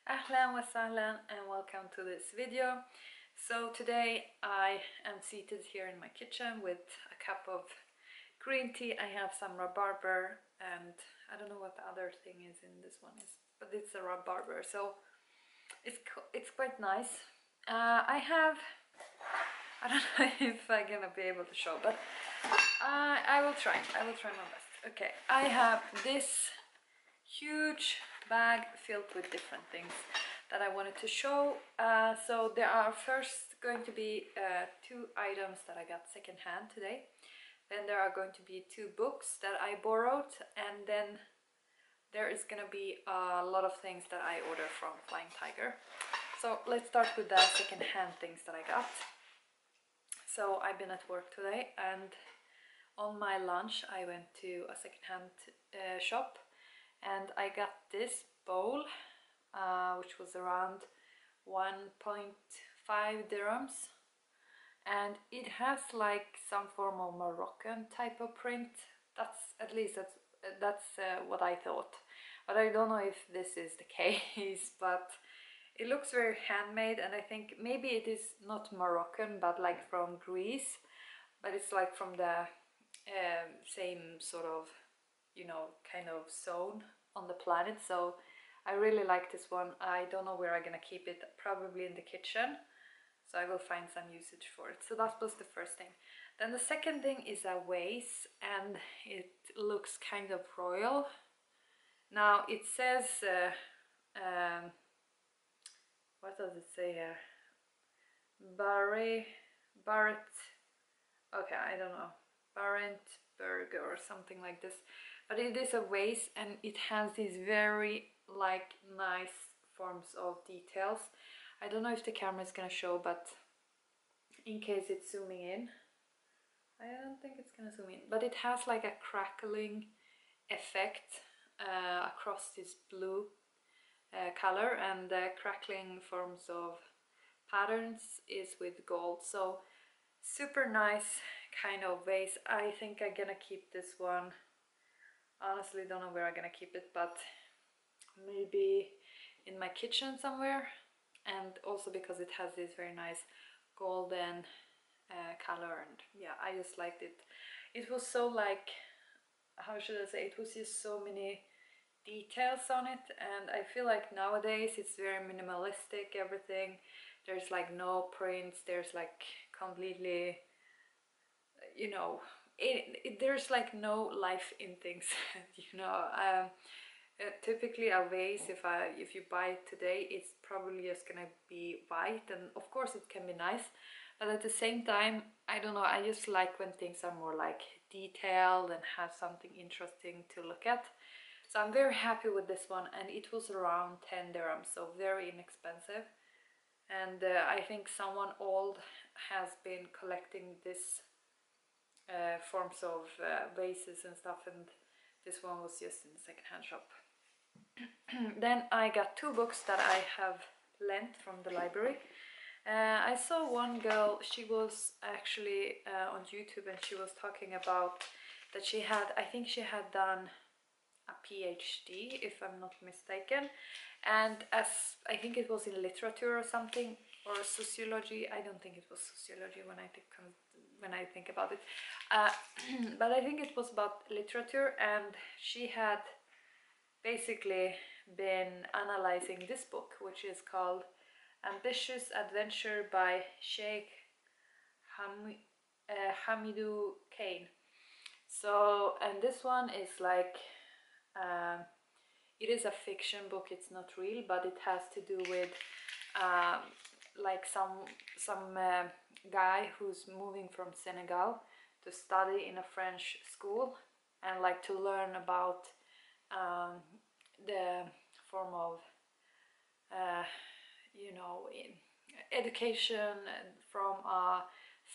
Ahlan wa sahlan and welcome to this video. So today I am seated here in my kitchen with a cup of green tea. I have some rhubarber and I don't know what the other thing is in this one is, but it's a rhubarber, so it's quite nice. I don't know if I'm gonna be able to show, but I will try my best. Okay, I have this huge bag filled with different things that I wanted to show. So there are first going to be two items that I got secondhand today. Then there are going to be two books that I borrowed, and then there is gonna be a lot of things that I ordered from Flyingtiger. So let's start with the secondhand things that I got. So I've been at work today, and on my lunch I went to a secondhand shop, and I got this bowl, which was around 1.5 dirhams, and it has like some form of Moroccan type of print. That's what I thought, but I don't know if this is the case. But it looks very handmade, and I think maybe it is not Moroccan but like from Greece, but it's like from the same sort of, you know, kind of zone on the planet. So I really like this one. I don't know where I'm gonna keep it, probably in the kitchen, so I will find some usage for it. So that was the first thing. Then the second thing is a vase, and it looks kind of royal. Now it says what does it say here? Barrett, okay, I don't know, Burger or something like this, but it is a vase, and it has these very like nice forms of details. I don't know if the camera is gonna show, but in case it's zooming in, I don't think it's gonna zoom in, but it has like a crackling effect across this blue color, and the crackling forms of patterns is with gold. So super nice kind of vase. I think I'm gonna keep this one. Honestly, don't know where I'm gonna keep it, but maybe in my kitchen somewhere. And also because it has this very nice golden color, and yeah, I just liked it. It was so like, how should I say, it was just so many details on it, and I feel like nowadays it's very minimalistic, everything. There's like no prints, there's like completely, you know, there's like no life in things. You know, typically a vase, if you buy it today, it's probably just gonna be white, and of course it can be nice, but at the same time, I don't know, I just like when things are more like detailed and have something interesting to look at. So I'm very happy with this one, and it was around 10 dirhams, so very inexpensive. And I think someone old has been collecting this forms of vases and stuff, and this one was just in the secondhand shop. Then I got two books that I have lent from the library. I saw one girl, she was actually on YouTube, and she was talking about that she had, I think she had done a PhD, if I'm not mistaken, and as I think it was in literature or something, or sociology. I don't think it was sociology when I think about it, but I think it was about literature, and she had basically been analyzing this book, which is called Ambitious Adventure by Sheikh Hamidu Kane. So, and this one is like, it is a fiction book, it's not real, but it has to do with like some guy who's moving from Senegal to study in a French school, and like to learn about the form of you know, education from a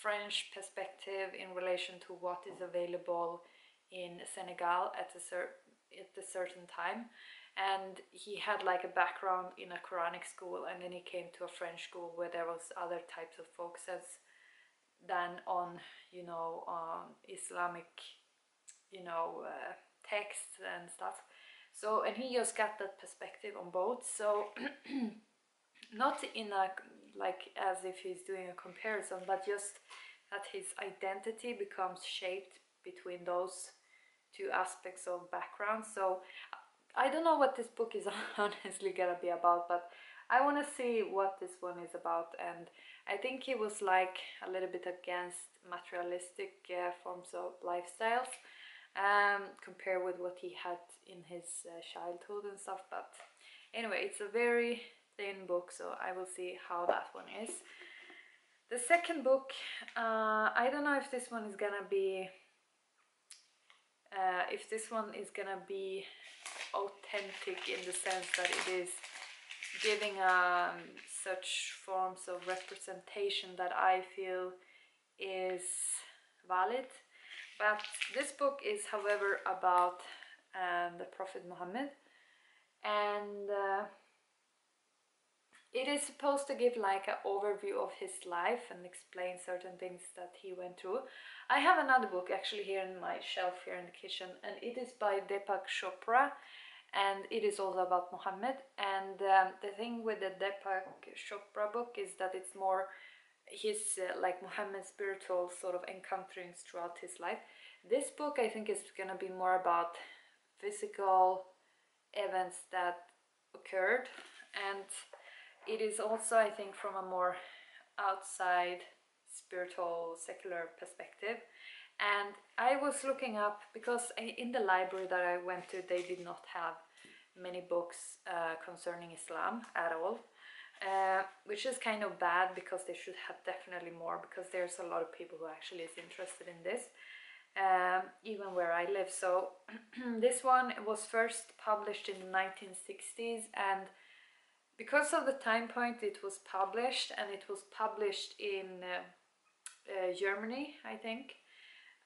French perspective in relation to what is available in Senegal at a certain time. And he had like a background in a Quranic school, and then he came to a French school where there was other types of focuses than on, you know, Islamic, you know, texts and stuff. So, and he just got that perspective on both. So not in a like as if he's doing a comparison, but just that his identity becomes shaped between those two aspects of background. So I don't know what this book is honestly gonna be about, but I want to see what this one is about. And I think he was like a little bit against materialistic forms of lifestyles, compared with what he had in his childhood and stuff. But anyway, it's a very thin book, so I will see how that one is. The second book, I don't know if this one is gonna be authentic in the sense that it is giving such forms of representation that I feel is valid. But this book is, however, about the Prophet Muhammad, and it is supposed to give like an overview of his life and explain certain things that he went through. I have another book actually here in my shelf here in the kitchen, and it is by Deepak Chopra, and it is also about Mohammed. And the thing with the Deepak Chopra book is that it's more his like Muhammad's spiritual sort of encounterings throughout his life. This book I think is gonna be more about physical events that occurred, and it is also, I think, from a more outside spiritual secular perspective. And I was looking up, because in the library that I went to, they did not have many books concerning Islam at all, which is kind of bad, because they should have definitely more, because there's a lot of people who actually is interested in this, even where I live. So this one was first published in the 1960s, and because of the time point it was published, and it was published in Germany, I think.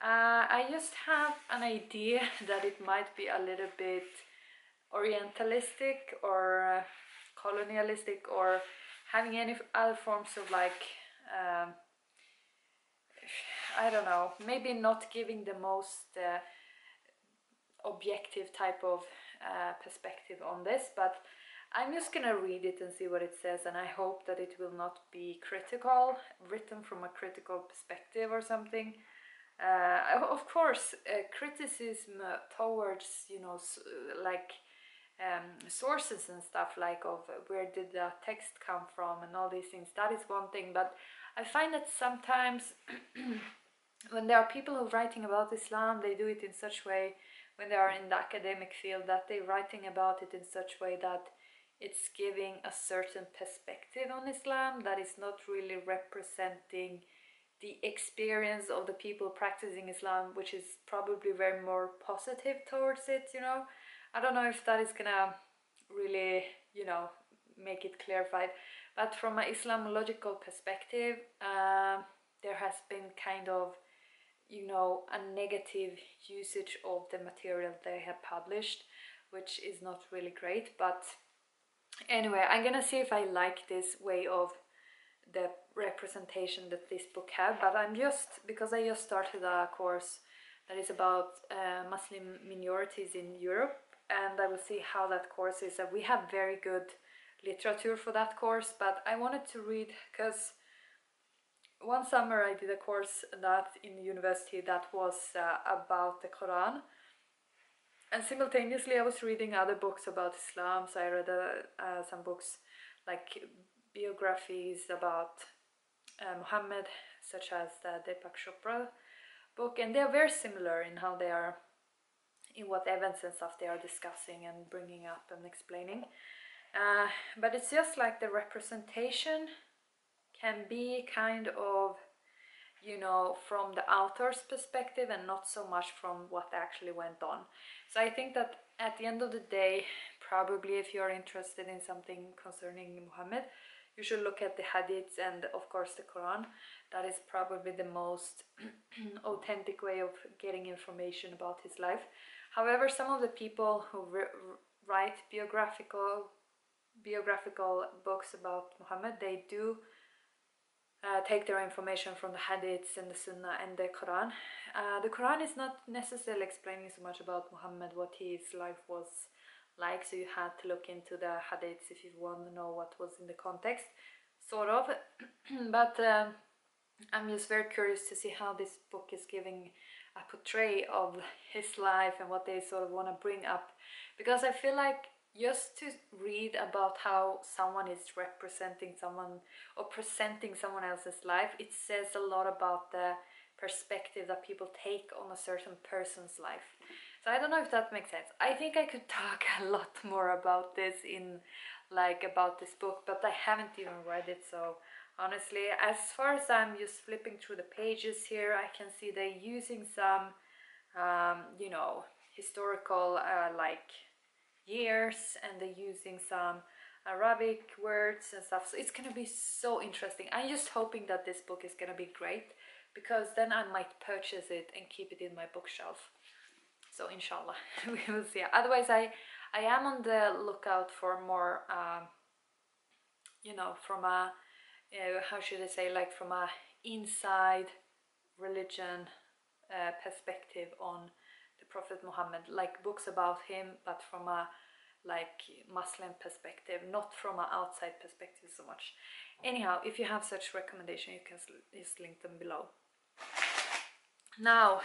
I just have an idea that it might be a little bit orientalistic or colonialistic, or having any other forms of like I don't know, maybe not giving the most objective type of perspective on this, but I'm just gonna read it and see what it says, and I hope that it will not be critical, written from a critical perspective or something. Of course, criticism towards, you know, like sources and stuff, like of where did the text come from and all these things, that is one thing. But I find that sometimes when there are people who are writing about Islam, they do it in such way, when they are in the academic field, that they're writing about it in such way that it's giving a certain perspective on Islam that is not really representing the experience of the people practicing Islam, which is probably very more positive towards it, you know. I don't know if that is gonna really, you know, make it clarified, but from an Islamological perspective, there has been kind of, you know, a negative usage of the material they have published, which is not really great. But anyway, I'm gonna see if I like this way of the representation that this book have. But I'm just, because I just started a course that is about Muslim minorities in Europe, and I will see how that course is. We have very good literature for that course, but I wanted to read, because one summer I did a course that in university that was about the Quran, and simultaneously I was reading other books about Islam. So I read some books like biographies about Mohammed, such as the Deepak Chopra book, and they are very similar in how they are, in what events and stuff they are discussing and bringing up and explaining. But it's just like the representation can be kind of, you know, from the author's perspective and not so much from what actually went on. So I think that at the end of the day, probably if you're interested in something concerning Muhammad, you should look at the hadiths and of course the Quran. That is probably the most authentic way of getting information about his life. However, some of the people who write biographical books about Muhammad, they do take their information from the hadiths and the Sunnah and the Quran. The Quran is not necessarily explaining so much about Muhammad, what his life was like, so you had to look into the hadiths if you want to know what was in the context, sort of. But I'm just very curious to see how this book is giving a portray of his life and what they sort of want to bring up, because I feel like just to read about how someone is representing someone or presenting someone else's life, it says a lot about the perspective that people take on a certain person's life. So I don't know if that makes sense. I think I could talk a lot more about this in about this book, but I haven't even read it, so honestly, as far as I'm just flipping through the pages here, I can see they're using some you know, historical years, and they're using some Arabic words and stuff, so it's gonna be so interesting. I'm just hoping that this book is gonna be great, because then I might purchase it and keep it in my bookshelf. So inshallah, we will see. Otherwise, I am on the lookout for more you know, from a how should I say, like from a inside religion perspective on the Prophet Muhammad, like books about him, but from a Muslim perspective, not from an outside perspective so much. Anyhow, if you have such recommendation, you can just link them below. Now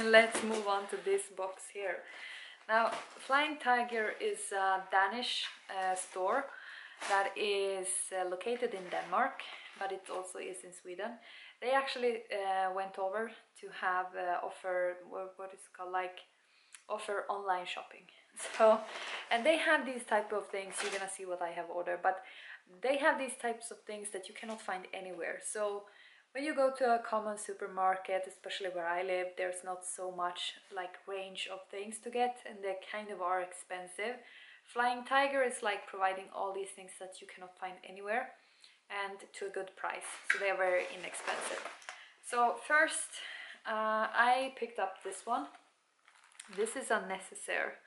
let's move on to this box here. Now, Flyingtiger is a Danish store that is located in Denmark, but it also is in Sweden. They actually went over to have offer, what is it called, offer online shopping. So, and they have these type of things. You're gonna see what I have ordered, but they have these types of things that you cannot find anywhere. So when you go to a common supermarket, especially where I live, there's not so much range of things to get, and they kind of are expensive. Flyingtiger is providing all these things that you cannot find anywhere, and to a good price, so they are very inexpensive. So first I picked up this one. This is a necessaire,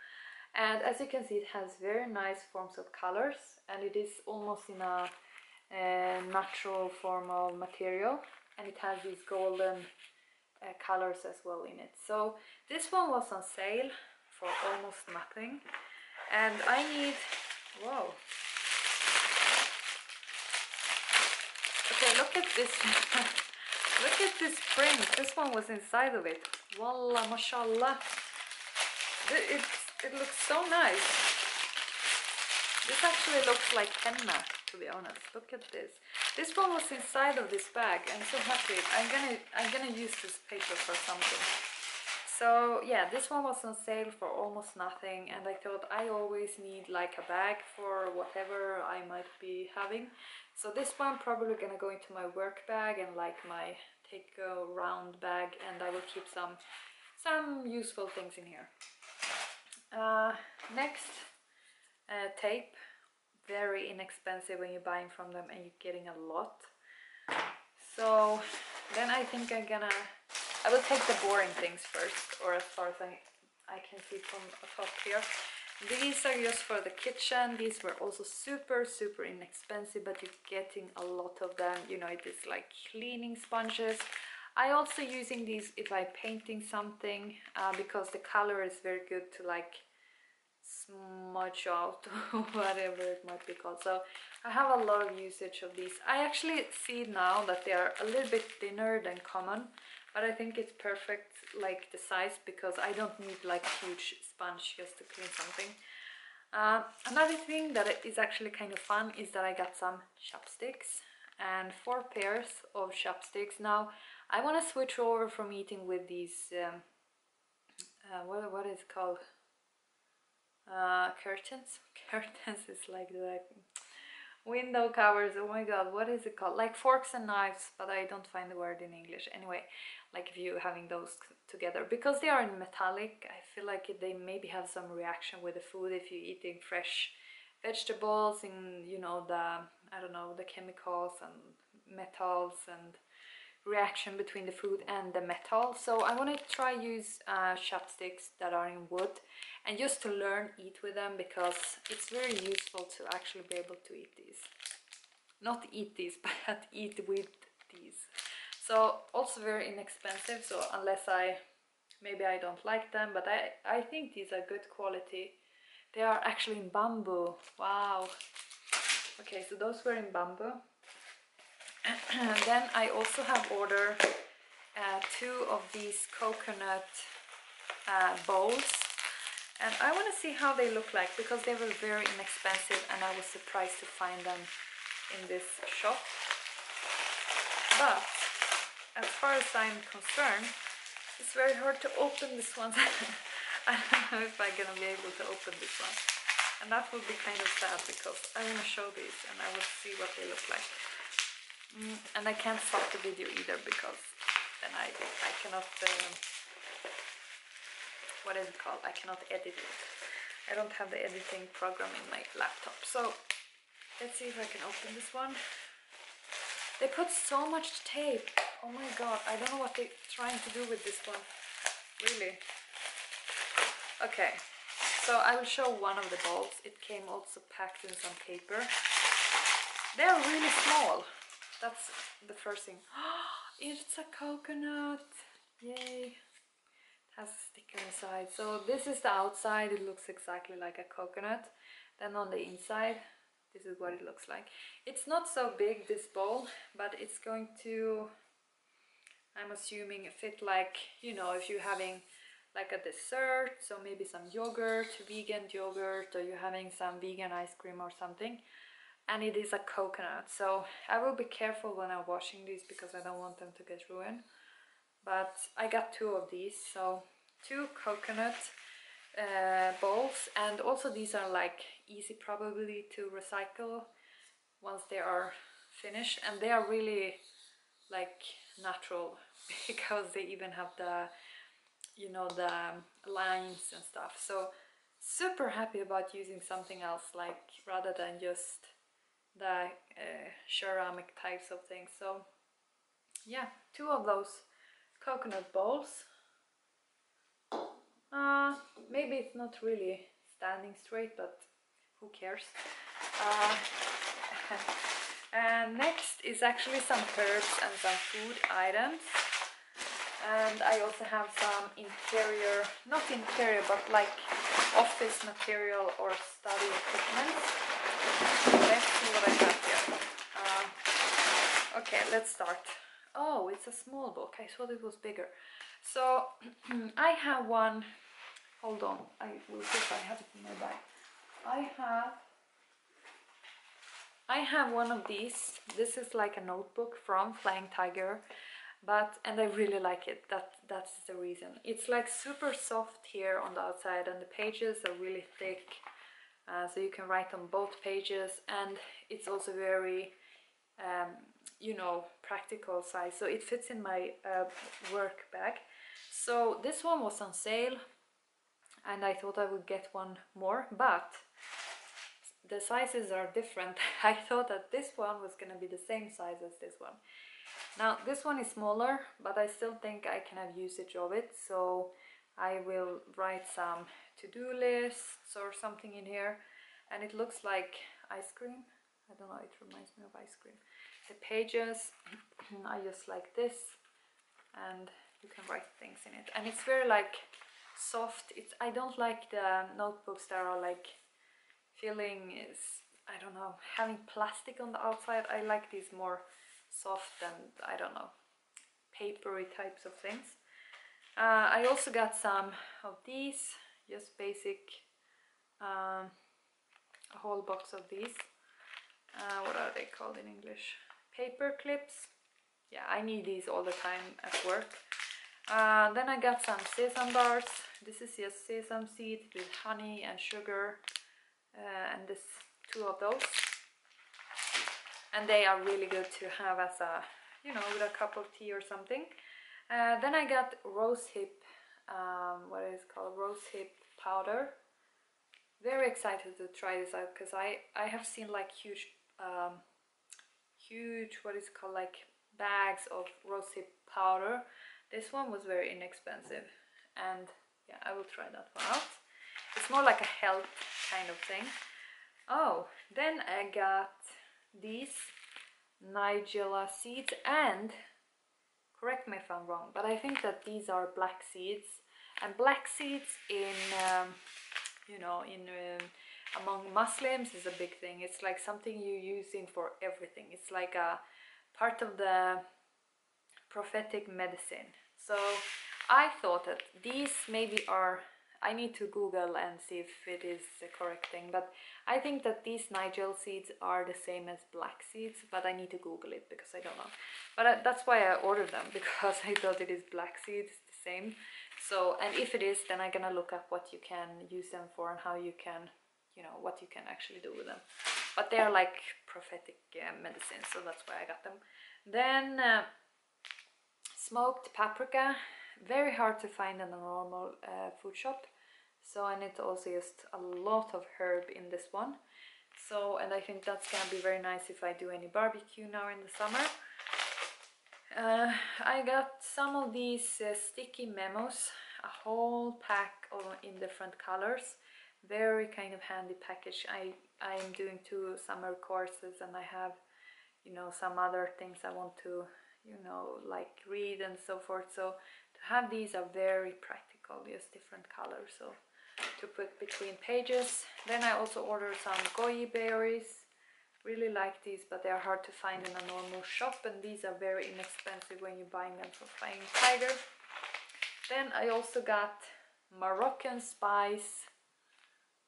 and as you can see, it has very nice forms of colors, and it is almost in a natural form of material, and it has these golden colors as well in it. So this one was on sale for almost nothing, and I need, whoa, okay, look at this. Look at this print. This one was inside of it. Wallah, mashallah. It looks so nice. This actually looks like henna, to be honest. Look at this. This one was inside of this bag. I'm so happy. I'm gonna use this paper for something. So yeah, this one was on sale for almost nothing, and I thought I always need a bag for whatever I might be having. So this one probably gonna go into my work bag and my take a round bag, and I will keep some useful things in here. Next, tape. Very inexpensive when you're buying from them, and you're getting a lot. So then I think I will take the boring things first, or as far as I can see from the top here. These are just for the kitchen. These were also super inexpensive, but you're getting a lot of them. You know, it is cleaning sponges. I also using these if I'm painting something, because the color is very good to smudge out whatever it might be called. So I have a lot of usage of these. I actually see now that they are a little bit thinner than common, but I think it's perfect the size, because I don't need huge sponge just to clean something. Another thing that is actually kind of fun is that I got some chopsticks, and 4 pairs of chopsticks. Now I want to switch over from eating with these what is it called, curtains. Curtains is the window covers. Oh my god, what is it called? Forks and knives, but I don't find the word in English. Anyway, if you having those together, because they are in metallic, I feel they maybe have some reaction with the food if you're eating fresh vegetables, in I don't know, the chemicals and metals and reaction between the food and the metal. So I want to try use chopsticks that are in wood, and just to learn eat with them, because it's very useful to actually be able to eat these. Not eat these, but eat with these. So also very inexpensive, so unless maybe I don't like them, but I think these are good quality They are actually in bamboo. Wow. Okay, so those were in bamboo. And then I also have ordered 2 of these coconut bowls, and I want to see how they look like because they were very inexpensive and I was surprised to find them in this shop. But as far as I'm concerned, it's very hard to open this one. I don't know if I'm gonna be able to open this one, and that would be kind of sad because I want to show these and I will see what they look like. And I can't stop the video either because then I cannot what is it called? I cannot edit it. I don't have the editing program in my laptop. So let's see if I can open this one. They put so much tape. Oh my god, I don't know what they're trying to do with this one. Really. Okay, so I will show one of the bulbs. It came also packed in some paper. They are really small. That's the first thing. It's a coconut. Yay. It has a sticker inside. So this is the outside. It looks exactly like a coconut. Then on the inside, this is what it looks like. It's not so big, this bowl, but it's going to, I'm assuming, fit like, you know, if you're having like a dessert, so maybe some yogurt, vegan yogurt, or you're having some vegan ice cream or something. And it is a coconut, so I will be careful when I'm washing these because I don't want them to get ruined. But I got 2 of these, so 2 coconut bowls, and also these are like easy probably to recycle once they are finished, and they are really like natural because they even have the, you know, the lines and stuff. So super happy about using something else, like rather than just the ceramic types of things. So yeah, 2 of those coconut bowls. Maybe it's not really standing straight, but who cares. And next is actually some herbs and some food items, and I also have some interior, not interior, but like office material or study equipment. Let's see what I have here. Okay, let's start. Oh, it's a small book. I thought it was bigger. So I have one. Hold on, I will see if I have it in my bag. I have one of these. This is like a notebook from Flyingtiger, and I really like it. That's the reason. It's like super soft here on the outside, and the pages are really thick, so you can write on both pages, and it's also very you know, practical size, so it fits in my work bag. So this one was on sale and I thought I would get one more, but the sizes are different. I thought that this one was gonna be the same size as this one. Now this one is smaller, but I still think I can have usage of it, so I will write some to-do lists or something in here. And it looks like ice cream. I don't know, it reminds me of ice cream. The pages are just like this, and you can write things in it, and it's very like soft. I don't like the notebooks that are like feeling is, I don't know, having plastic on the outside. I like these more soft and, I don't know, papery types of things. I also got some of these, just basic, a whole box of these. What are they called in English? Paper clips. Yeah, I need these all the time at work. Then I got some sesame bars. This is just sesame seeds with honey and sugar, and this 2 of those. And they are really good to have as a, you know, with a cup of tea or something. Then I got rosehip, what is it called? Rosehip powder. Very excited to try this out because I have seen like huge, what is it called, like bags of rosehip powder. This one was very inexpensive, and yeah, I will try that one out. It's more like a health kind of thing. Oh, then I got these nigella seeds, and correct me if I'm wrong, but I think that these are black seeds, and black seeds in you know, in among Muslims is a big thing. It's like something you're using for everything. It's like a part of the prophetic medicine. So I thought that these maybe are, I need to Google and see if it is the correct thing, but I think that these Nigel seeds are the same as black seeds, but I need to Google it because I don't know. But that's why I ordered them, because I thought it is black seeds, the same. So, and if it is, then I'm gonna look up what you can use them for and how you can, you know, what you can actually do with them. But they're like prophetic medicine, so that's why I got them. Then smoked paprika, very hard to find in a normal food shop. So I need to also just a lot of herb in this one. So, and I think that's gonna be very nice if I do any barbecue now in the summer. I got some of these sticky memos, a whole pack of in different colors. Very kind of handy package. I'm doing 2 summer courses and I have, you know, some other things I want to, you know, like read and so forth. So to have these are very practical, just different colors, so to put between pages. Then I also ordered some goji berries. Really like these, but they are hard to find in a normal shop, and these are very inexpensive when you're buying them from Flyingtiger. Then I also got Moroccan Spice,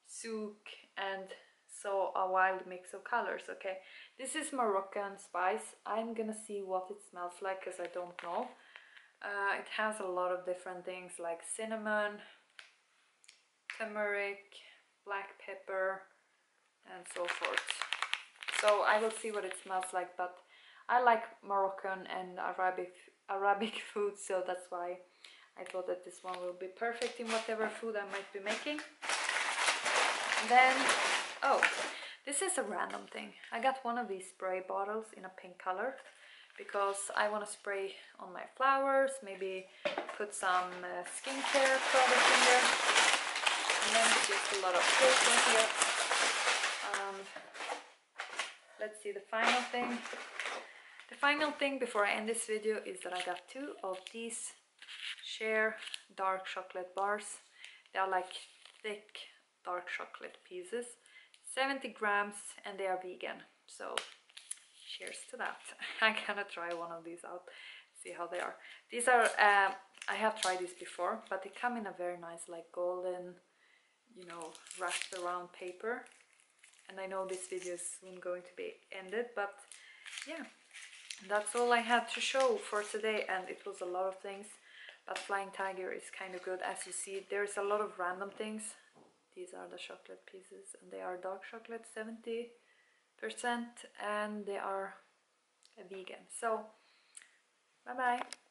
souk, and so a wild mix of colors. Okay, this is Moroccan Spice. I'm gonna see what it smells like because I don't know. It has a lot of different things like cinnamon, turmeric, black pepper, and so forth. So I will see what it smells like, but I like Moroccan and Arabic food, so that's why I thought that this one will be perfect in whatever food I might be making. Then, oh, this is a random thing. I got one of these spray bottles in a pink color because I want to spray on my flowers, maybe put some skincare product in there, and then just a lot of paper here. Let's see the final thing. The final thing before I end this video is that I got 2 of these Share dark chocolate bars. They are like thick dark chocolate pieces, 70 grams, and they are vegan. So cheers to that. I'm gonna try one of these out, see how they are. These are, I have tried these before, but they come in a very nice like golden, you know, wrapped around paper. And I know this video is soon going to be ended, but yeah, that's all I had to show for today, and it was a lot of things, but Flyingtiger is kind of good. As you see, there's a lot of random things. These are the chocolate pieces, and they are dark chocolate, 70%, and they are vegan. So bye bye.